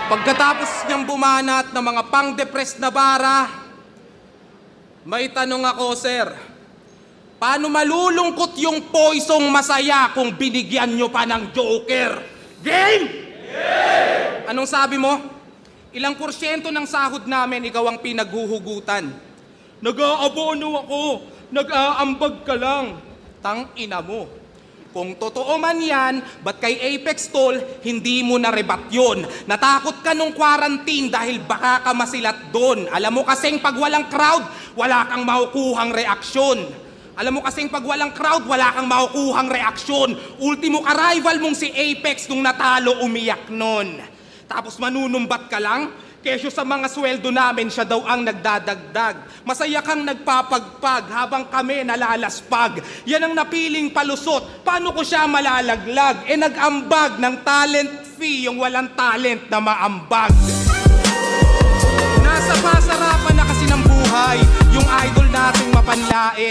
Pagkatapos niyang bumanat ng mga pang-depressed na bara, may tanong ako, sir. Paano malulungkot yung poisong masaya kung binigyan nyo pa ng Joker? Game! Yeah! Anong sabi mo? Ilang porsyento ng sahod namin ikaw ang pinaghuhugutan? Nag-aabono ako. Nag-aambag ka lang. Tang ina mo. Kung totoo man yan, ba't kay Apex Tol, hindi mo narebat yun? Natakot ka nung quarantine dahil baka ka masilat doon. Alam mo kasing pag walang crowd, wala kang makukuhang reaksyon. Alam mo kasing pag walang crowd, wala kang makukuhang reaksyon. Ultimo ka-rival mong si Apex nung natalo umiyak nun. Tapos manunumbat ka lang? Kesyo sa mga sweldo namin, siya daw ang nagdadagdag. Masaya kang nagpapagpag habang kami nalalaspag. Yan ang napiling palusot. Paano ko siya malalaglag? Nag-ambag ng talent fee yung walang talent na maambag. Nasa pasarapan na kasi ng buhay, yung idol nating mapanlain.